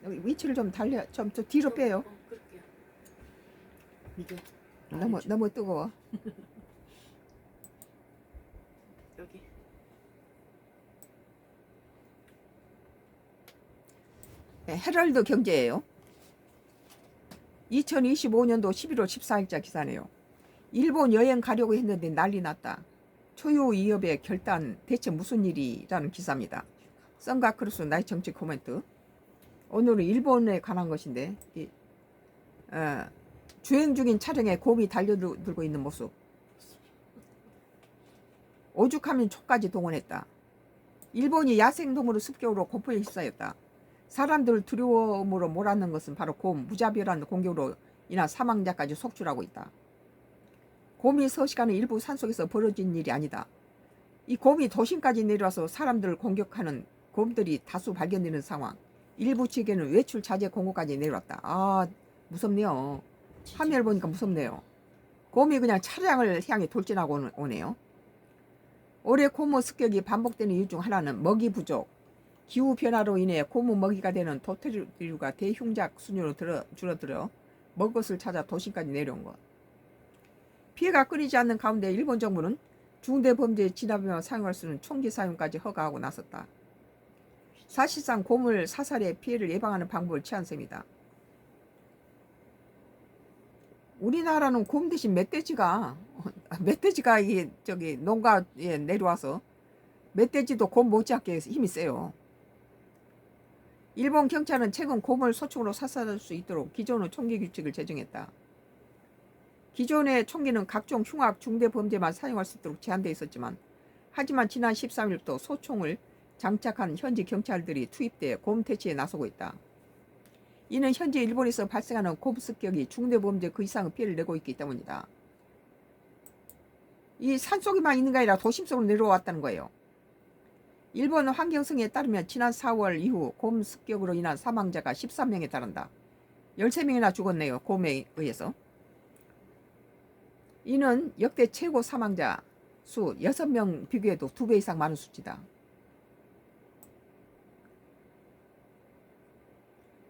위치를 좀 좀 뒤로 빼요. 그럴게요. 이게 너무 뜨거워. 여기. 네, 헤럴드 경제예요. 2025년도 11월 14일자 기사네요. 일본 여행 가려고 했는데 난리 났다. 초유 위협의 결단 대체 무슨 일이라는 기사입니다. 썬가크루스 나의 정치 코멘트. 오늘은 일본에 관한 것인데 주행 중인 차량에 곰이 달려들고 있는 모습. 오죽하면 촉까지 동원했다. 일본이 야생동물을 습격으로 공포에 휩싸였다. 사람들을 두려움으로 몰아넣는 것은 바로 곰, 무자비한 공격으로 인한 사망자까지 속출하고 있다. 곰이 서식하는 일부 산속에서 벌어진 일이 아니다. 이 곰이 도심까지 내려와서 사람들을 공격하는 곰들이 다수 발견되는 상황. 일부 지역에는 외출 자제 공고까지 내려왔다. 아, 무섭네요. 화면을 보니까 무섭네요. 곰이 그냥 차량을 향해 돌진하고 오네요. 올해 고무 습격이 반복되는 이유 중 하나는 먹이 부족. 기후변화로 인해 고무 먹이가 되는 도토리류가 대흉작 수준으로 줄어들어 먹을 것을 찾아 도심까지 내려온 것. 피해가 끊이지 않는 가운데 일본 정부는 중대범죄에 진압하며 사용할 수 있는 총기 사용까지 허가하고 나섰다. 사실상 곰을 사살해 피해를 예방하는 방법을 취한 셈이다. 우리나라는 곰 대신 멧돼지가 이게 농가에 내려와서 멧돼지도 곰 못지않게 힘이 세요. 일본 경찰은 최근 곰을 소총으로 사살할 수 있도록 기존의 총기 규칙을 제정했다. 기존의 총기는 각종 흉악 중대 범죄만 사용할 수 있도록 제한되어 있었지만 하지만 지난 13일부터 소총을 장착한 현지 경찰들이 투입돼 곰 퇴치에 나서고 있다. 이는 현재 일본에서 발생하는 곰 습격이 중대 범죄 그 이상의 피해를 내고 있기 때문이다. 이 산속에만 있는 게 아니라 도심 속으로 내려왔다는 거예요. 일본 환경성에 따르면 지난 4월 이후 곰 습격으로 인한 사망자가 13명에 달한다. 13명이나 죽었네요. 곰에 의해서. 이는 역대 최고 사망자 수 6명 비교해도 2배 이상 많은 수치다.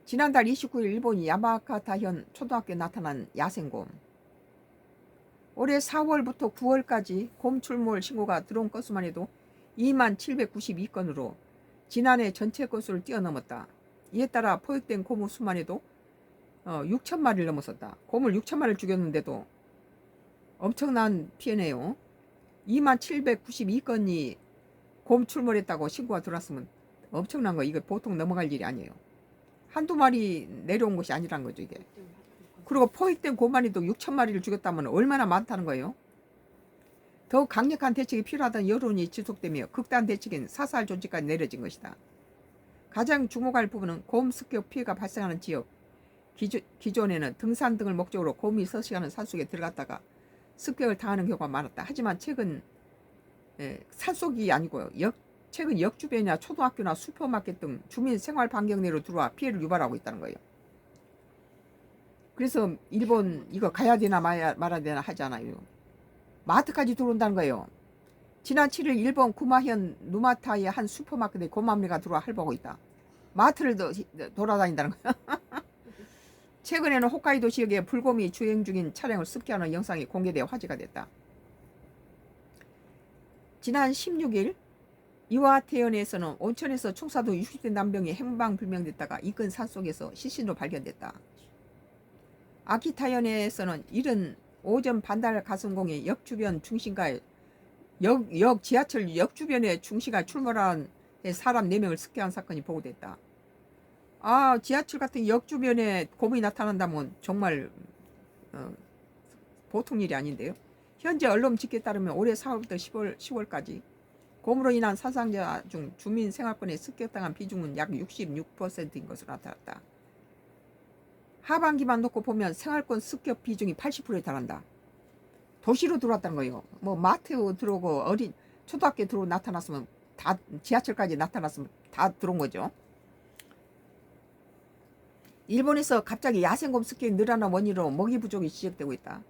지난달 29일 일본 야마가타현 초등학교에 나타난 야생곰. 올해 4월부터 9월까지 곰 출몰 신고가 들어온 건수만 해도 2792건으로 지난해 전체 건수를 뛰어넘었다. 이에 따라 포획된 곰의 수만 해도 6천마리를 넘었었다. 곰을 6천마리를 죽였는데도 엄청난 피해네요. 2792건이 곰 출몰했다고 신고가 들어왔으면 엄청난 거. 이거 보통 넘어갈 일이 아니에요. 한두 마리 내려온 것이 아니란 거죠 이게. 그리고 포획된 곰만이도 6천마리를 죽였다면 얼마나 많다는 거예요. 더욱 강력한 대책이 필요하다는 여론이 지속되며 극단 대책인 사살 조치까지 내려진 것이다. 가장 주목할 부분은 곰 습격 피해가 발생하는 지역. 기존에는 등산 등을 목적으로 곰이 서식하는 산속에 들어갔다가 습격을 당하는 경우가 많았다. 하지만 최근 산속이 아니고요. 최근 역 주변이나 초등학교나 슈퍼마켓 등 주민 생활 반경 내로 들어와 피해를 유발하고 있다는 거예요. 그래서 일본 이거 가야 되나 말아야 되나 하잖아요. 마트까지 들어온다는 거예요. 지난 7일 일본 구마현 누마타의 한 슈퍼마켓에 곰 한 마리가 들어와 할보고 있다. 마트를 돌아다닌다는 거예요. 최근에는 홋카이도 지역에 불곰이 주행 중인 차량을 습격하는 영상이 공개되어 화제가 됐다. 지난 16일 이와테현에서는 온천에서 총사도 60대 남병이 행방불명됐다가 인근 산속에서 시신으로 발견됐다. 아키타현에서는 이른 오전 반달 가슴공에 역 주변 중심가에 지하철 역 주변에 중심가 출몰한 사람 4명을 습격한 사건이 보고됐다. 아, 지하철 같은 역 주변에 곰이 나타난다면 정말 보통 일이 아닌데요. 현재 언론 집계에 따르면 올해 4월부터 10월까지 곰으로 인한 사상자 중 주민 생활권에 습격당한 비중은 약 66%인 것으로 나타났다. 하반기만 놓고 보면 생활권 습격 비중이 80%에 달한다. 도시로 들어왔다는 거예요. 뭐 마트 들어오고 어린 초등학교 들어오고 나타났으면 다 지하철까지 나타났으면 다 들어온 거죠. 일본에서 갑자기 야생곰 습격이 늘어난 원인으로 먹이 부족이 지적되고 있다.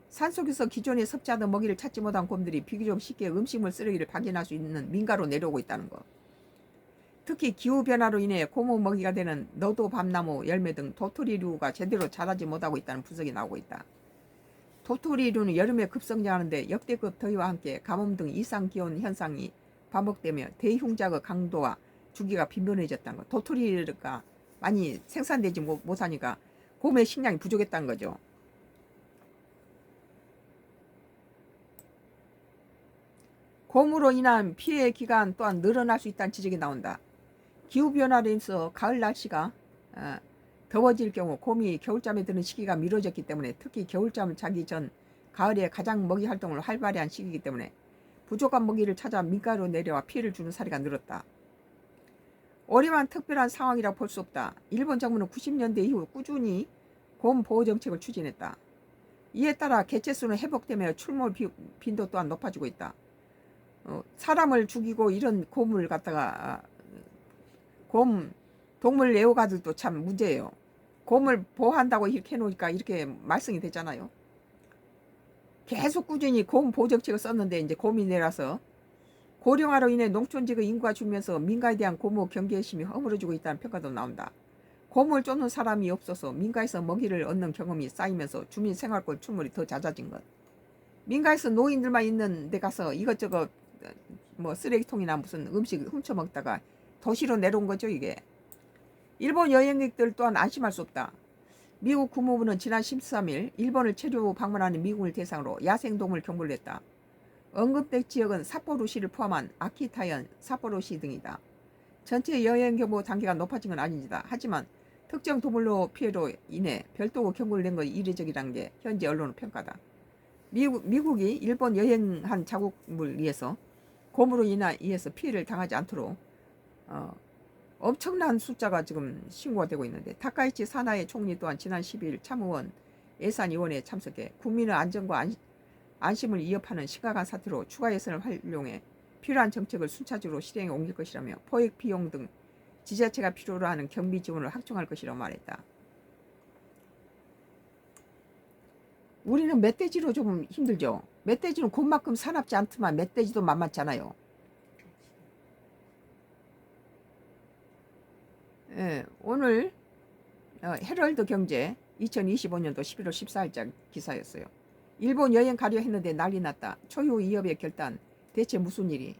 산속에서 기존에 섭취하던 먹이를 찾지 못한 곰들이 비교적 쉽게 음식물 쓰레기를 발견할 수 있는 민가로 내려오고 있다는 것. 특히 기후변화로 인해 고무 먹이가 되는 너도 밤나무 열매 등 도토리류가 제대로 자라지 못하고 있다는 분석이 나오고 있다. 도토리류는 여름에 급성장하는데 역대급 더위와 함께 가뭄 등 이상기온 현상이 반복되며 대흉작의 강도와 주기가 빈번해졌다는 것. 도토리가 많이 생산되지 못하니까 곰의 식량이 부족했다는 거죠. 곰으로 인한 피해 기간 또한 늘어날 수 있다는 지적이 나온다. 기후변화로 인해서 가을 날씨가 더워질 경우 곰이 겨울잠에 드는 시기가 미뤄졌기 때문에 특히 겨울잠을 자기 전 가을에 가장 먹이 활동을 활발히 한 시기이기 때문에 부족한 먹이를 찾아 민가로 내려와 피해를 주는 사례가 늘었다. 올해만 특별한 상황이라 볼 수 없다. 일본 정부는 90년대 이후 꾸준히 곰 보호 정책을 추진했다. 이에 따라 개체수는 회복되며 출몰 빈도 또한 높아지고 있다. 사람을 죽이고 이런 곰을 갖다가 곰 동물 애호가들도 참 문제예요. 곰을 보호한다고 이렇게 해놓으니까 이렇게 말썽이 되잖아요. 계속 꾸준히 곰 보호 정책을 썼는데 이제 곰이 내려서 고령화로 인해 농촌 지역 인구가 줄면서 민가에 대한 곰의 경계심이 허물어지고 있다는 평가도 나온다. 곰을 쫓는 사람이 없어서 민가에서 먹이를 얻는 경험이 쌓이면서 주민 생활권 출몰이 더 잦아진 것. 민가에서 노인들만 있는 데 가서 이것저것 뭐 쓰레기통이나 무슨 음식 훔쳐 먹다가 도시로 내려온 거죠 이게. 일본 여행객들 또한 안심할 수 없다. 미국 국무부는 지난 13일 일본을 체류 방문하는 미국을 대상으로 야생동물 경보를 냈다. 언급된 지역은 삿포로시를 포함한 아키타현, 삿포로시 등이다. 전체 여행 경보 단계가 높아진 건 아닙니다. 하지만 특정 동물로 피해로 인해 별도로 경고를 낸 건 이례적이라는 게 현지 언론의 평가다. 미국이 일본 여행한 자국을 위해서 곰으로 인해서 피해를 당하지 않도록 엄청난 숫자가 지금 신고가 되고 있는데 타카이치 사나이 총리 또한 지난 12일 참의원 예산위원회에 참석해 국민의 안전과 안심을 위협하는 심각한 사태로 추가 예산을 활용해 필요한 정책을 순차적으로 실행에 옮길 것이라며 포획 비용 등 지자체가 필요로 하는 경비 지원을 확충할 것이라고 말했다. 우리는 멧돼지로 좀 힘들죠. 멧돼지는 곰만큼 사납지 않지만 멧돼지도 만만찮아요. 예, 오늘 헤럴드 경제 2025년도 11월 14일자 기사였어요. 일본 여행 가려 했는데 난리 났다. 초유 이협의 결단. 대체 무슨 일이?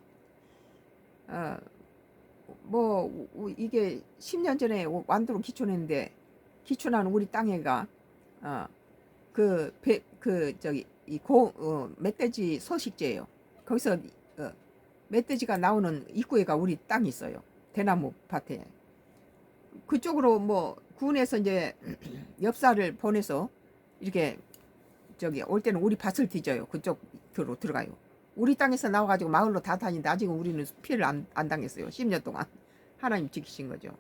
이게 10년 전에 완도로 기촌했는데 기촌한 우리 땅에가 멧돼지 서식지예요. 거기서 멧돼지가 나오는 입구에가 우리 땅이 있어요. 대나무 밭에. 그쪽으로 뭐 군에서 이제 엽사를 보내서 이렇게 올 때는 우리 밭을 뒤져요. 그쪽으로 들어가요. 우리 땅에서 나와가지고 마을로 다 다니는데 아직은 우리는 피해를 안 당했어요. 10년 동안 하나님 지키신 거죠.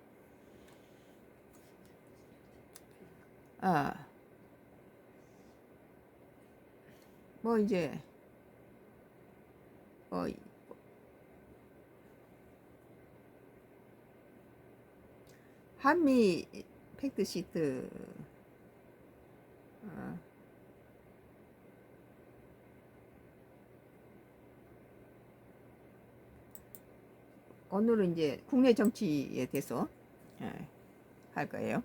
뭐 이제 한미 팩트시트 오늘은 이제 국내 정치에 대해서 할 거예요.